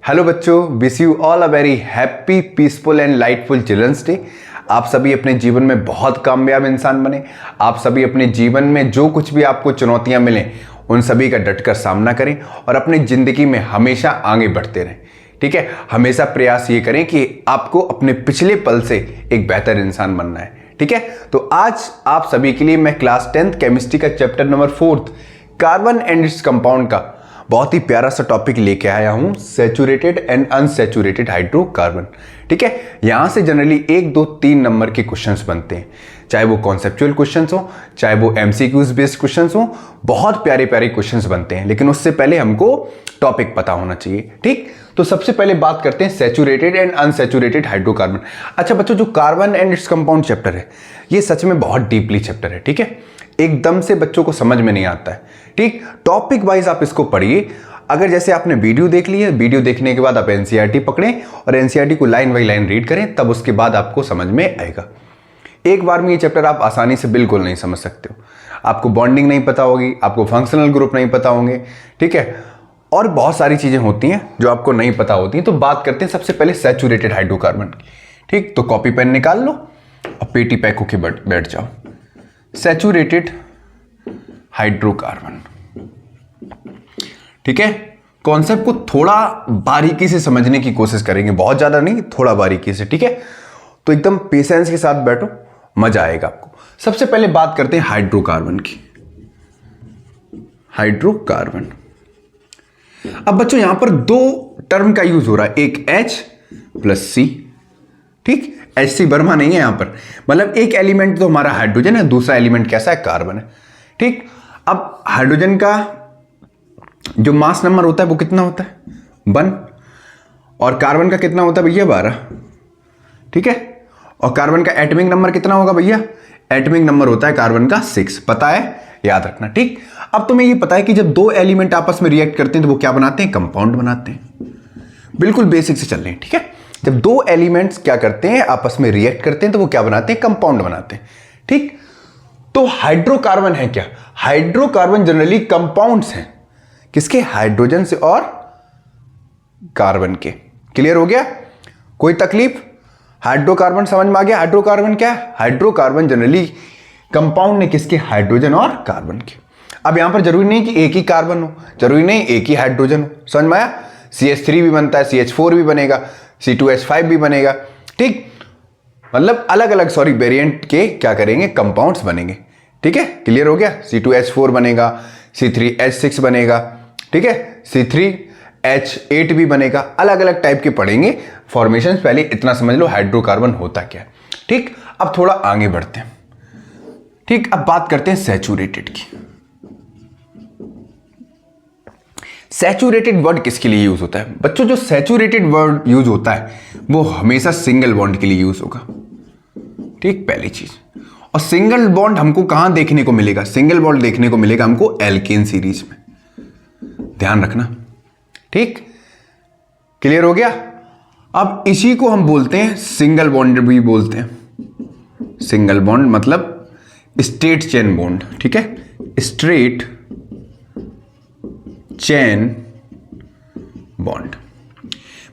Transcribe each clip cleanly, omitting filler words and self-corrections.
Hello बच्चों, wish you all a very happy peaceful and lightful childrens day. आप सभी अपने जीवन में बहुत कामयाब इंसान बने। आप सभी अपने जीवन में जो कुछ भी आपको चुनौतियां मिलें उन सभी का डटकर सामना करें और अपनी जिंदगी में हमेशा आगे बढ़ते रहें। ठीक है, हमेशा प्रयास ये करें कि आपको अपने पिछले पल से एक बेहतर इंसान बनना है। ठीक है, तो आज आप सभी के लिए मैं क्लास 10th केमिस्ट्री का chapter number 4 carbon and its compound का बहुत ही प्यारा सा टॉपिक लेके आया हूं, सैचुरेटेड एंड अनसैचुरेटेड हाइड्रोकार्बन। ठीक है, यहां से जनरली 1, 2, 3 नंबर के क्वेश्चंस बनते हैं, चाहे वो कॉन्सेप्चुअल क्वेश्चंस हो, चाहे वो एमसीक्यूज बेस्ड क्वेश्चंस हो। बहुत प्यारे प्यारे क्वेश्चंस बनते हैं, लेकिन उससे पहले हमको टॉपिक पता होना चाहिए। ठीक, तो सबसे पहले बात करते हैं सैचुरेटेड एंड अनसैचुरेटेड हाइड्रोकार्बन। अच्छा बच्चों, जो carbon and its compound chapter है ये सच में बहुत डीपली चैप्टर है। ठीक है, एकदम से बच्चों को समझ में नहीं आता है। ठीक, टॉपिक वाइज आप इसको पढ़िए। अगर जैसे आपने वीडियो देख ली है, वीडियो देखने के बाद आप एनसीईआरटी पकड़ें और एनसीईआरटी को लाइन बाई लाइन रीड करें, तब उसके बाद आपको समझ में आएगा। एक बार में ये चैप्टर आप आसानी से बिल्कुल नहीं समझ सकते हो। आपको बॉन्डिंग नहीं पता होगी, आपको फंक्शनल ग्रुप नहीं पता होंगे। ठीक है, और बहुत सारी चीजें होती हैं जो आपको नहीं पता होती हैं। तो बात करते हैं सबसे पहले सैचुरेटेड हाइड्रोकार्बन की। ठीक, तो कॉपी पेन निकाल लो और पेटी पैक होके बैठ जाओ। Saturated hydrocarbon. ठीक है, कॉन्सेप्ट को थोड़ा बारीकी से समझने की कोशिश करेंगे, बहुत ज्यादा नहीं, थोड़ा बारीकी से। ठीक है, तो एकदम पेशेंस के साथ बैठो, मजा आएगा आपको। सबसे पहले बात करते हैं हाइड्रोकार्बन की। हाइड्रोकार्बन, अब बच्चों यहां पर दो टर्म का यूज हो रहा है, एक H प्लस C। ठीक, HC वर्मा नहीं है यहां पर, मतलब एक एलिमेंट तो हमारा हाइड्रोजन है, दूसरा एलिमेंट कैसा है, कार्बन है। ठीक, अब हाइड्रोजन का जो मास नंबर होता है वो कितना होता है, 1, और कार्बन का कितना होता है भैया, 12। ठीक है, और कार्बन का एटॉमिक नंबर कितना होगा भैया, एटॉमिक नंबर होता है कार्बन का 6, पता है, याद रखना। ठीक, अब तुम्हें ये पता है कि जब दो एलिमेंट आपस में रिएक्ट करते हैं तो वो क्या बनाते हैं, कंपाउंड बनाते हैं। बिल्कुल बेसिक से चल रहे हैं। ठीक है, जब दो एलिमेंट्स क्या करते हैं, आपस में रिएक्ट करते हैं तो वो क्या बनाते हैं, कंपाउंड बनाते हैं। ठीक, तो हाइड्रोकार्बन है क्या, हाइड्रोकार्बन जनरली कंपाउंड्स हैं, किसके, हाइड्रोजन से और कार्बन के। क्लियर हो गया, कोई तकलीफ, हाइड्रोकार्बन समझ में आ गया। हाइड्रोकार्बन क्या है, हाइड्रोकार्बन जनरली कंपाउंड है, किसके, हाइड्रोजन और कार्बन के। अब यहां पर जरूरी नहीं कि एक ही कार्बन हो, जरूरी नहीं एक ही हाइड्रोजन हो, समझ में आया। CH3 भी बनता है, CH4 भी बनेगा, C2H5 भी बनेगा। ठीक, मतलब अलग अलग वेरिएंट के क्या करेंगे, कंपाउंड्स बनेंगे। ठीक है, क्लियर हो गया। C2H4 बनेगा, C3H6 बनेगा, ठीक है, C3H8 भी बनेगा, अलग अलग टाइप के पढ़ेंगे फॉर्मेशन। पहले इतना समझ लो हाइड्रोकार्बन होता क्या है। ठीक, अब थोड़ा आगे बढ़ते हैं। ठीक, अब बात करते हैं सैचुरेटेड की। सैचुरेटेड वर्ड किसके लिए यूज होता है बच्चों, जो सैचुरेटेड वर्ड यूज होता है वो हमेशा सिंगल बॉन्ड के लिए यूज होगा। ठीक, पहली चीज। और सिंगल बॉन्ड हमको कहां देखने को मिलेगा, सिंगल बॉन्ड देखने को मिलेगा हमको एल्केन सीरीज में, ध्यान रखना। ठीक, क्लियर हो गया। अब इसी को हम बोलते हैं सिंगल बॉन्ड भी बोलते हैं। सिंगल बॉन्ड मतलब स्ट्रेट चेन बॉन्ड। ठीक है, स्ट्रेट चेन बॉन्ड।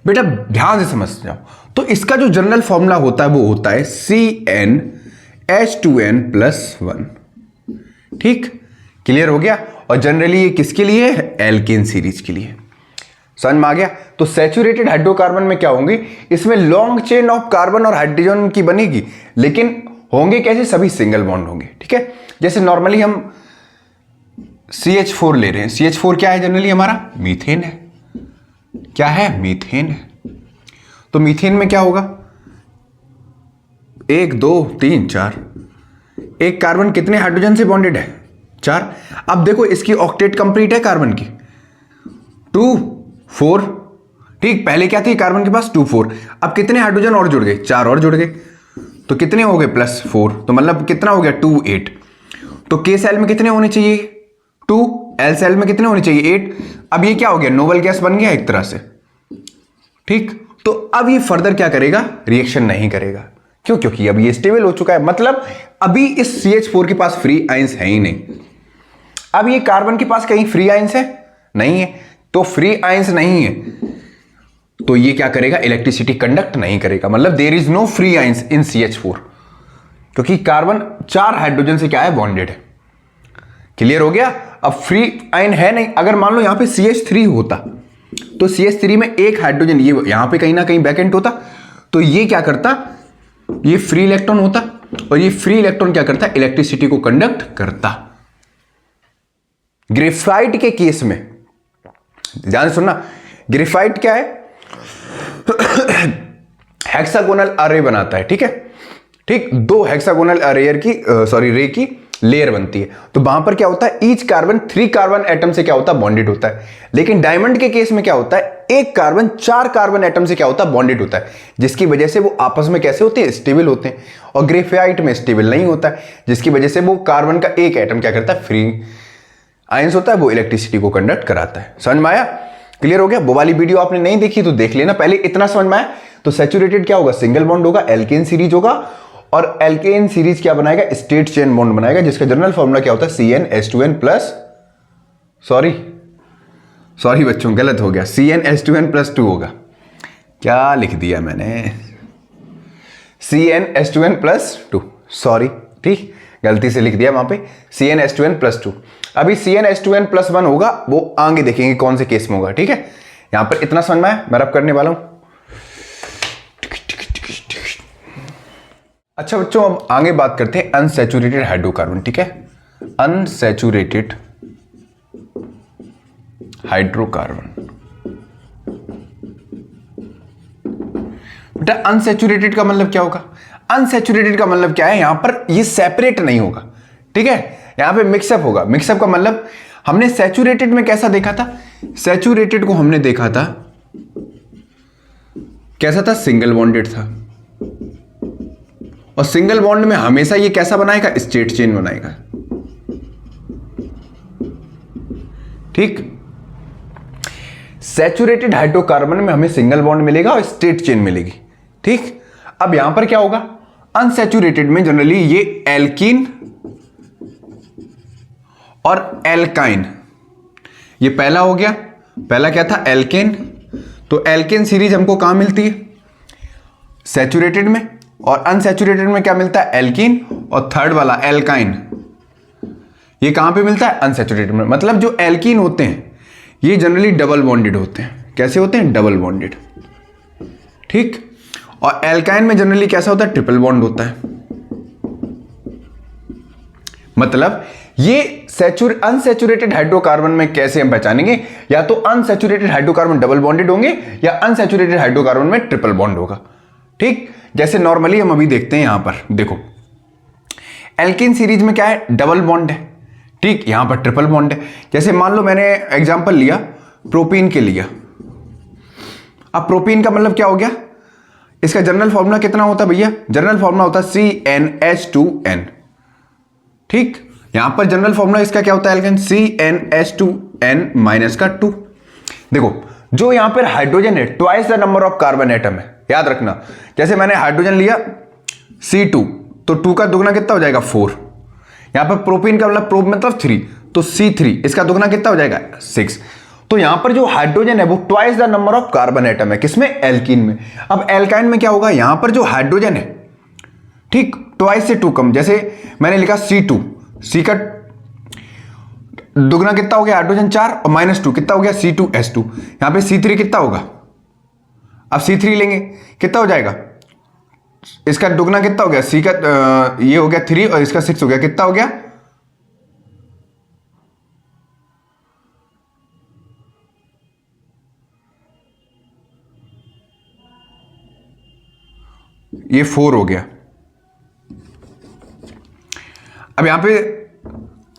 बेटा ध्यान से समझ जाओ, तो इसका जो जनरल फॉर्मूला होता है वो होता है CnH2n+1। ठीक, क्लियर हो गया। और जनरली ये किसके लिए है, एल्केन सीरीज के लिए। समझ में आ गया। तो सैचुरेटेड हाइड्रोकार्बन में क्या होंगे, इसमें लॉन्ग चेन ऑफ कार्बन और हाइड्रोजन की बनेगी, लेकिन होंगे कैसे, सभी सिंगल बॉन्ड होंगे। ठीक है, जैसे नॉर्मली हम CH4 ले रहे हैं, CH4 क्या है, जनरली हमारा मीथेन है। क्या है, मीथेन है। तो मीथेन में क्या होगा, 1 2 3 4, एक कार्बन कितने हाइड्रोजन से बॉन्डेड है, 4। अब देखो इसकी ऑक्टेट कंप्लीट है कार्बन की, 2 4। ठीक, पहले क्या थी कार्बन के पास, 2 4। अब कितने हाइड्रोजन और जुड़ गए, 4 और जुड़ गए, तो कितने हो गए, +4। तो मतलब कितना हो गया, 2 8। तो के सेल में कितने होने चाहिए, 2, एल सेल में कितने होने चाहिए, 8। अब ये क्या हो गया, नोबल गैस बन गया एक तरह से। ठीक, तो अब ये फर्दर क्या करेगा, रिएक्शन नहीं करेगा। क्यों, क्योंकि अब ये स्टेबल हो चुका है, मतलब अभी इस CH4 के पास फ्री आइंस है ही नहीं। अब ये कार्बन के पास कहीं फ्री आइंस है, नहीं है, तो फ्री आइंस नहीं है तो ये क्या करेगा, इलेक्ट्रिसिटी कंडक्ट नहीं करेगा, मतलब there is no free ions in CH4, क्योंकि कार्बन 4 हाइड्रोजन से क्या है, बॉन्डेड है। क्लियर हो गया। अब फ्री आयन है नहीं, अगर मान लो यहां पे CH3 होता तो CH3 में एक हाइड्रोजन ये यहां पे कहीं ना कहीं वैकेंट होता, तो ये क्या करता, ये फ्री इलेक्ट्रॉन होता, और ये फ्री इलेक्ट्रॉन क्या करता, इलेक्ट्रिसिटी को कंडक्ट करता। ग्रेफाइट के केस में ध्यान से सुनना, ग्रेफाइट क्या है, हेक्सागोनल अरे बनाता है, ठीक है, ठीक, 2 हेक्सागोनल अरेयर की रे की लेयर बनती है। तो वहां पर क्या होता है, ईच कार्बन 3 कार्बन एटम से क्या होता है, बॉन्डेड होता है। लेकिन डायमंड के केस में क्या होता है, एक कार्बन 4 कार्बन एटम से क्या होता है, बॉन्डेड होता है, जिसकी वजह से वो आपस में कैसे होते हैं, स्टेबल होते हैं। और ग्रेफाइट में स्टेबल नहीं होता है, जिसकी वजह से वो कार्बन का एक एटम क्या करता है, फ्री आयंस होता है, वो इलेक्ट्रिसिटी को कंडक्ट कराता है। समझ में आया, क्लियर हो गया। वो वाली वीडियो आपने नहीं देखी तो देख लेना, पहले इतना समझ में आया। तो सैचुरेटेड क्या होगा, सिंगल बॉन्ड होगा, एल्केन सीरीज होगा, और एल्केन सीरीज क्या बनाएगा, स्ट्रेट चेन बॉन्ड बनाएगा, जिसका जनरल फॉर्मूला क्या होता है, CnH2n प्लस, सॉरी बच्चों गलत हो गया, CnH2n प्लस 2 होगा। क्या लिख दिया मैंने, CnH2n प्लस 2, सॉरी, ठीक, गलती से लिख दिया वहां पे, CnH2n प्लस 2। अभी CnH2n प्लस 1 होगा, वो आगे देखेंगे कौन से केस में होगा, ठीक है। यहां पर इतना समझ में आया, मैं रब करने वाला हूं। अच्छा बच्चों, अब आगे बात करते हैं अनसैचुरेटेड हाइड्रोकार्बन, ठीक है, अनसैचुरेटेड हाइड्रोकार्बन। बेटा अनसैचुरेटेड का मतलब क्या होगा, अनसैचुरेटेड का मतलब क्या है, यहां पर ये सेपरेट नहीं होगा, ठीक है, यहां पे मिक्सअप होगा। मिक्सअप का मतलब हमने सैचुरेटेड में कैसा देखा था, सैचुरेटेड को हमने देखा था कैसा था, सिंगल बॉन्डेड था, और सिंगल बॉन्ड में हमेशा ये कैसा बनाएगा, स्ट्रेट चेन बनाएगा, ठीक। सैचुरेटेड हाइड्रोकार्बन में हमें सिंगल बॉन्ड मिलेगा और स्ट्रेट चेन मिलेगी, ठीक। अब यहां पर क्या होगा, अनसैचुरेटेड में जनरली ये एल्कीन और एल्काइन, ये पहला हो गया, पहला क्या था, एल्केन। तो एल्केन सीरीज हमको कहां मिलती है, सैचुरेटेड में, और अनसैचुरेटेड में क्या मिलता है, एल्कीन, और थर्ड वाला एल्काइन, ये कहां पे मिलता है, अनसैचुरेटेड में। मतलब जो एल्कीन होते हैं ये जनरली डबल बॉन्डेड होते हैं, कैसे होते हैं, डबल बॉन्डेड, ठीक। और एल्काइन में जनरली कैसा होता है, ट्रिपल बॉन्ड होता है। मतलब ये अनसैचुरेटेड हाइड्रोकार्बन में कैसे हम पहचानेंगे, या तो अनसैचुरेटेड हाइड्रोकार्बन डबल बॉन्डेड होंगे, या अनसैचुरेटेड हाइड्रोकार्बन में ट्रिपल बॉन्ड होगा, ठीक। जैसे नॉर्मली हम अभी देखते हैं, यहां पर देखो एल्कीन सीरीज में क्या है, डबल बॉन्ड है, ठीक, यहां पर ट्रिपल बॉन्ड है। जैसे मान लो मैंने एग्जांपल लिया प्रोपीन के लिया, अब प्रोपीन का मतलब क्या हो गया, इसका जनरल फॉर्मूला कितना होता है भैया, जनरल फॉर्मूला होता है CnH2n, ठीक। यहां पर जनरल फॉर्मूला इसका क्या होता है, एल्केन, CnH2n माइनस का 2। देखो जो यहां पर हाइड्रोजन है twice the number of carbon atom है, याद रखना। जैसे मैंने हाइड्रोजन लिया C2, तो 2 का दुगना कितना हो जाएगा, 4। यहां पर प्रोपीन का मतलब 3, तो C3, इसका दुगना कितना हो जाएगा, 6। तो यहां पर जो हाइड्रोजन है वो twice the number of carbon atom है, किसमें, एल्कीन में। अब एल्काइन में क्या होगा, यहां पर जो हाइड्रोजन है, ठीक, ट्वाइस से 2 कम। जैसे मैंने लिखा C2, C का दुगना कितना हो गया, हाइड्रोजन 4, और -2 कितना हो गया, C2H2। यहां पे C3 कितना होगा, अब C3 लेंगे कितना हो जाएगा, इसका दुगना कितना हो गया, C का ये हो गया 3 और इसका 6 हो गया, कितना हो गया, ये 4 हो गया। अब यहां पे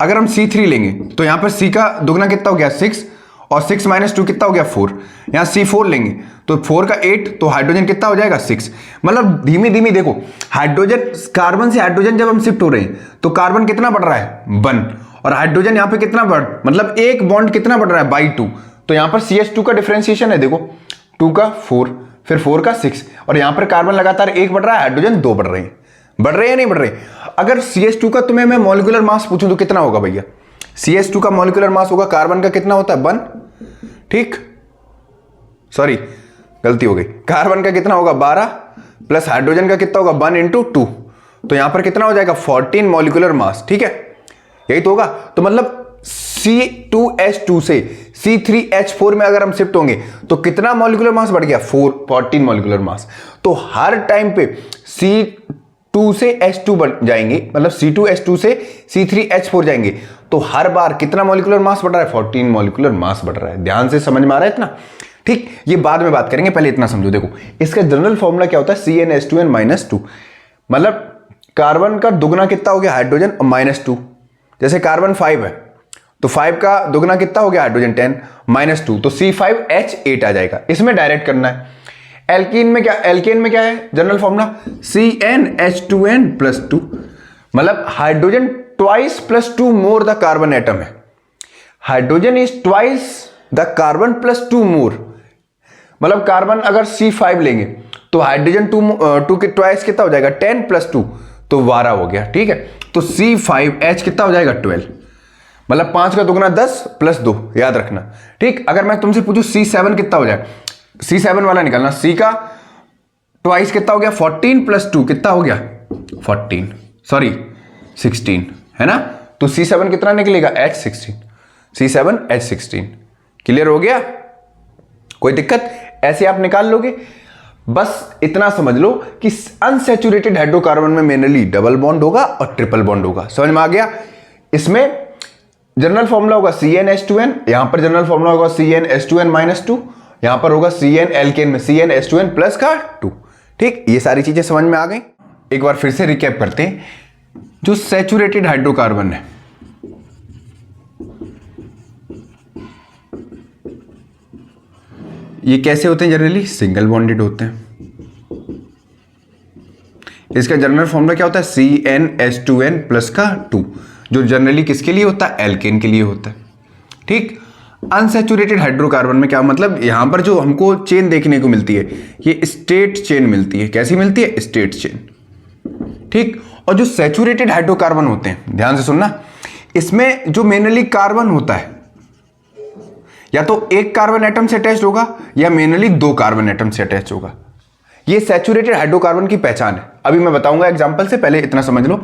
अगर हम C3 लेंगे तो यहां पर C का दुगना कितना हो गया, 6, और 6 - 2 कितना हो गया, 4। यहां C4 लेंगे तो 4 का 8, तो हाइड्रोजन कितना हो जाएगा, 6। मतलब धीमे धीमे देखो, हाइड्रोजन, कार्बन से हाइड्रोजन जब हम शिफ्ट हो रहे हैं तो कार्बन कितना बढ़ रहा है, 1, और हाइड्रोजन यहां पे कितना बढ़, मतलब एक बॉन्ड कितना बढ़ रहा है, बाई 2। तो यहां पर CH2 का डिफरेंशिएशन है, देखो 2 का 4, फिर 4 का 6, और यहां पर कार्बन लगातार 1 बढ़ रहा है, हाइड्रोजन 2 बढ़ रहे हैं, बढ़ रहे हैं नहीं बढ़ रहे। अगर CH2 का तुम्हें मैं मॉलिक्यूलर मास पूछूं तो कितना होगा भैया, CH2 का मॉलिक्यूलर मास होगा कार्बन का कितना होता है, 1, ठीक, सॉरी गलती हो गई, कार्बन का कितना होगा 12 प्लस हाइड्रोजन का कितना होगा 1 × 2, तो यहां पर कितना हो जाएगा 14 मॉलिक्यूलर मास। ठीक है, यही तो होगा। तो मतलब C2H2 से C3H4 में अगर हम शिफ्ट होंगे तो कितना मॉलिक्यूलर मास बढ़ गया 14 मॉलिक्यूलर मास। तो हर टाइम पे C2 से H2 बढ़ जाएंगे, मतलब C2H2 से C3H4 जाएंगे, तो हर बार कितना मॉलिक्यूलर मास बढ़ रहा है 14 मॉलिक्यूलर मास बढ़ रहा है। ध्यान से समझ में आ रहा है इतना? ठीक, ये बाद में बात करेंगे, पहले इतना समझो। देखो इसका जनरल फॉर्मूला क्या होता है CnH2n-2, मतलब कार्बन का दुगना कितना हो गया हाइड्रोजन और -2। जैसे कार्बन 5 है तो 5 का दुगना कितना हो गया हाइड्रोजन 10 -2, तो C5H8 आ जाएगा। इसमें डायरेक्ट करना है। एल्कीन में क्या है जनरल फॉर्मूला CnH2n+2, मतलब hydrogen twice plus 2 more the carbon atom है। Hydrogen is twice the carbon plus 2 more, मतलब कार्बन अगर C5 लेंगे तो हाइड्रोजन 2 के ट्वाइस कितना हो जाएगा 10 + 2 तो 12 हो गया। ठीक है, तो C5H कितना हो जाएगा 12, मतलब 5 का दुगना 10 + 2, याद रखना। ठीक, अगर मैं तुमसे पूछूं C7 कितना हो जाएगा, C7 वाला निकालना, C का ट्वाइस कितना हो गया 14 + 2 कितना हो गया 16 है ना, तो C7 कितना निकलेगा H16, C7H16। क्लियर हो गया, कोई दिक्कत? ऐसे आप निकाल लोगे। बस इतना समझ लो कि अनसैचुरेटेड हाइड्रोकार्बन में मेनली डबल बॉन्ड होगा और ट्रिपल बॉन्ड होगा। समझ में आ गया? इसमें जनरल फॉर्मूला होगा CnH2n, यहां पर जनरल फॉर्मूला होगा CnH2n-2, यहां पर होगा CN एल्केन में CnH2n+2। ठीक, ये सारी चीजें समझ में आ गई। एक बार फिर से रिकैप करते हैं। जो सैचुरेटेड हाइड्रोकार्बन है ये कैसे होते हैं, जनरली सिंगल बॉन्डेड होते हैं। इसका जनरल फॉर्मूला क्या होता है CnH2n+2, जो जनरली किसके लिए होता है एल्केन के लिए होता है। ठीक, अनसैचुरेटेड हाइड्रोकार्बन में क्या मतलब, यहां पर जो हमको चेन देखने को मिलती है ये स्टेट चेन मिलती है। कैसी मिलती है? State chain. ठीक, और जो सैचुरेटेड हाइड्रोकार्बन होते हैं, ध्यान से सुनना, इसमें जो मेनली कार्बन होता है या तो एक कार्बन एटम से अटैच होगा या मेनली 2 कार्बन एटम से अटैच होगा। ये सैचुरेटेड हाइड्रोकार्बन की पहचान है। अभी मैं बताऊंगा एग्जांपल से, पहले इतना समझ लो।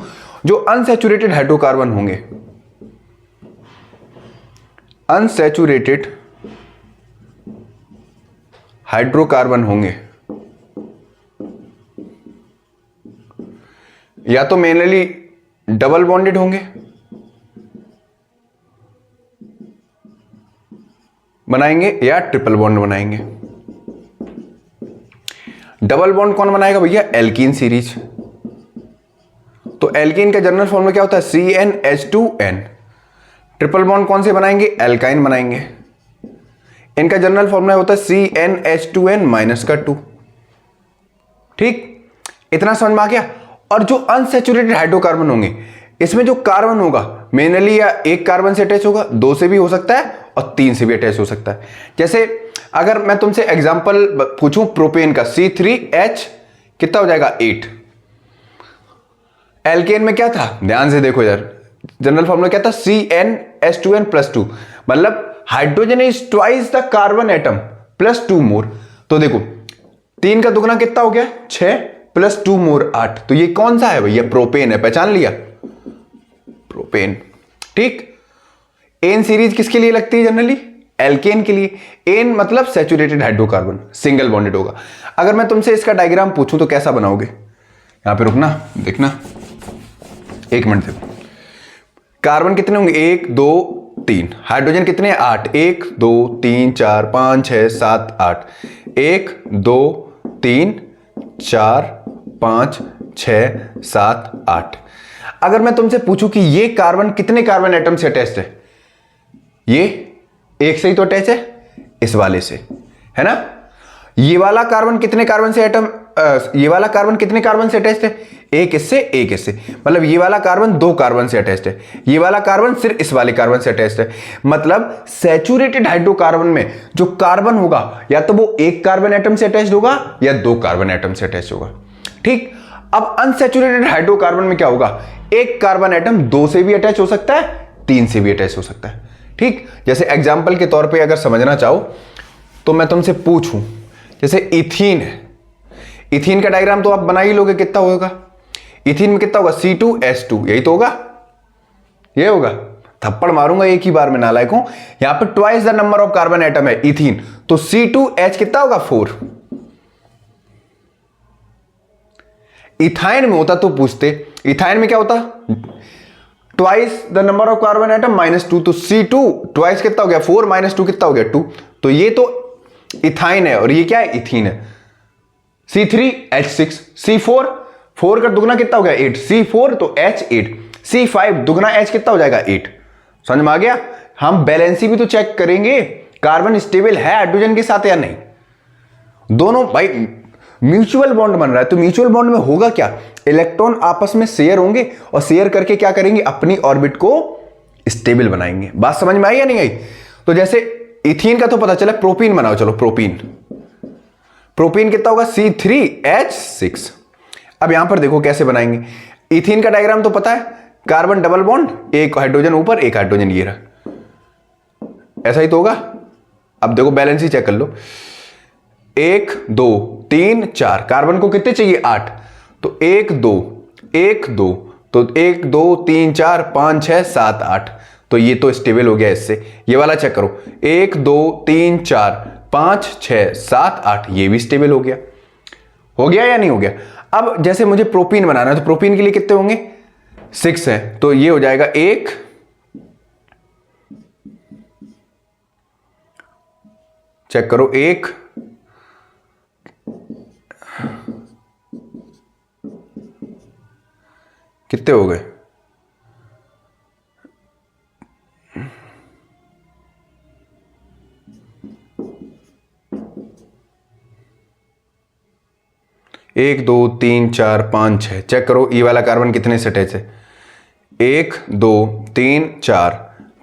जो अनसैचुरेटेड हाइड्रोकार्बन होंगे, अनसैचुरेटेड हाइड्रोकार्बन होंगे या तो मेनली डबल बॉन्डेड होंगे बनाएंगे या ट्रिपल बॉन्ड बनाएंगे। डबल बॉन्ड कौन बनाएगा भैया? Alkene series. तो एल्कीन का जनरल फॉर्मूला क्या होता है CnH2n। ट्रिपल बॉन्ड कौन से बनाएंगे? एल्काइन बनाएंगे। इनका जनरल फॉर्मूला होता है CnH2n-2। ठीक, इतना समझ में आ गया। और जो अनसैचुरेटेड हाइड्रोकार्बन होंगे, इसमें जो कार्बन होगा मेनली या एक कार्बन से अटैच होगा, 2 से भी हो सकता है और 3 से भी अटैच हो सकता है। जैसे अगर मैं तुमसे एग्जांपल पूछूं प्रोपेन का, C3H कितना हो जाएगा 8। एल्केन में क्या था, ध्यान से देखो यार, जनरल फॉर्मूला क्या था CnH2n+2, मतलब hydrogen is twice the carbon atom plus 2 मोर। तो देखो 3 का दुगना कितना हो गया 6 + 2 मोर 8, तो ये कौन सा है भैया? प्रोपेन है। पहचान लिया, प्रोपेन। ठीक, एन सीरीज किसके लिए लगती है जनरली? एल्केन के लिए। एन मतलब सैचुरेटेड हाइड्रोकार्बन, सिंगल बॉन्डेड होगा। अगर मैं तुमसे इसका डायग्राम पूछूं तो कैसा बनाओगे? यहां पे रुकना, देखना, 1 मिनट देखो। कार्बन कितने होंगे? 1 2 3। हाइड्रोजन कितने? 8। 1 2 3 4 5 6 7 8। 1 2 3 4 5 6 7 8। अगर मैं तुमसे पूछूं कि ये कार्बन कितने कार्बन एटम से अटैच्ड है, ये एक से ही तो अटैच है, इस वाले से, है ना। ये वाला कार्बन कितने कार्बन से ये वाला कार्बन कितने कार्बन से अटैच्ड है? एक इससे एक इससे, मतलब ये वाला कार्बन 2 कार्बन से अटैच्ड है, ये वाला कार्बन सिर्फ इस वाले कार्बन से अटैच्ड है। मतलब सैचुरेटेड हाइड्रोकार्बन में जो कार्बन होगा या तो वो एक कार्बन एटम से अटैच्ड होगा या 2 कार्बन एटम से अटैच्ड होगा। ठीक, अब अनसैचुरेटेड हाइड्रोकार्बन में क्या होगा? एक कार्बन एटम 2 से भी अटैच हो सकता है, 3 से भी अटैच हो सकता है। ठीक, जैसे एग्जाम्पल के तौर पे अगर समझना चाहो तो मैं तुमसे पूछूं जैसे इथीन है, इथीन का डायग्राम तो आप बना ही लोगे, कितना होगा इथीन में, कितना होगा C2H2, यही तो होगा, ये होगा। थप्पड़ मारूंगा एक ही बार में नालायक हूं। यहां पे twice the number of carbon atom है इथीन, तो C2H कितना होगा 4। इथाइन में होता तो पूछते, इथाइन में क्या होता twice the number of carbon atom -2, तो C2 ट्वाइस कितना हो गया 4 -2 कितना हो गया 2, तो ये तो इथाइन है और ये क्या है इथीन है। C3H6, C4 4 का दुगना कितना हो गया 8, C4 तो H8, C5 दुगना H कितना हो जाएगा 8। समझ में आ गया। हम बैलेंसी भी तो चेक करेंगे, कार्बन स्टेबल है हाइड्रोजन के साथ या नहीं। दोनों भाई म्यूचुअल बॉन्ड बन रहा है, तो म्यूचुअल बॉन्ड में होगा क्या, इलेक्ट्रॉन आपस में शेयर होंगे और शेयर करके क्या करेंगे, अपनी ऑर्बिट को स्टेबल बनाएंगे। बात समझ में आई या नहीं आई। तो जैसे इथीन का तो पता चला, प्रोपीन बनाओ, चलो प्रोपीन, प्रोपीन कितना होगा C3H6। अब यहां पर देखो कैसे बनाएंगे, इथीन का डायग्राम तो पता है, कार्बन डबल बॉन्ड, एक हाइड्रोजन ऊपर एक हाइड्रोजन, ये रहा, ऐसा ही तो होगा। अब देखो बैलेंस ही चेक कर लो, 1 2 3 4, कार्बन को कितने चाहिए 8, तो 1 2 1 2, तो 1 2 3 4 5 6 7 8, तो ये तो स्टेबल हो गया इससे। ये वाला चेक करो, 1 2 3 4 5 6 7 8, ये भी स्टेबल हो गया या नहीं हो गया। अब जैसे मुझे प्रोपीन बनाना है, तो प्रोपीन के लिए कितने होंगे 6 है, तो ये हो जाएगा 1 चेक करो 1 कितने हो गए, एक 2 3 4 5 6, चेक करो ये वाला कार्बन कितने से अटैच है, 1 2 3 4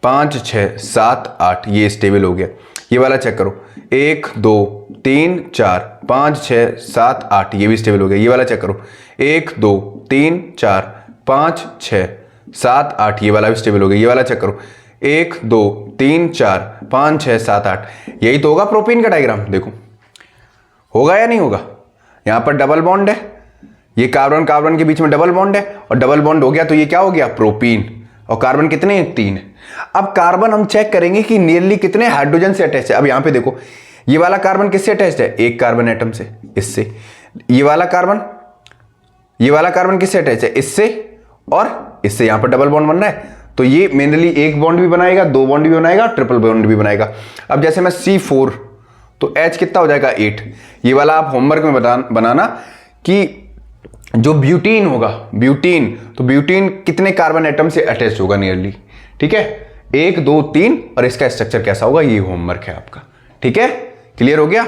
5 6 7 8, ये स्टेबल हो गया। ये वाला चेक करो, 1 2 3 4 5 6 7 8, ये भी स्टेबल हो गया। ये वाला चेक करो, 1 2 3 4 5 6 7 8, ये वाला भी स्टेबल हो गया। ये वाला चेक करो, 1 2 3 4 5 6 7 8, यही तो होगा प्रोपीन का डायग्राम। देखो होगा या नहीं होगा। यहां पर डबल बॉन्ड है, ये कार्बन कार्बन के बीच में डबल बॉन्ड है, और डबल बॉन्ड हो गया तो ये क्या हो गया प्रोपीन, और कार्बन कितने हैं 3 है। अब कार्बन हम चेक करेंगे कि नियरली कितने हाइड्रोजन से अटैच है। अब यहां पे देखो ये वाला कार्बन किससे अटैच्ड है, एक कार्बन एटम से, इससे। ये वाला कार्बन किससे अटैच है, इससे और इससे। यहां पर डबल बॉन्ड बन रहा है, तो ये मेनली एक बॉन्ड भी बनाएगा, 2 बॉन्ड भी बनाएगा, ट्रिपल बॉन्ड भी बनाएगा। अब जैसे मैं C4, तो H कितना हो जाएगा 8। ये वाला आप होमवर्क में बनाना कि जो ब्यूटीन होगा, ब्यूटीन, तो ब्यूटीन कितने कार्बन एटम से अटैच होगा नियरली, ठीक है 1 2 3, और इसका स्ट्रक्चर कैसा होगा, ये होमवर्क है आपका, ठीक है। क्लियर हो गया।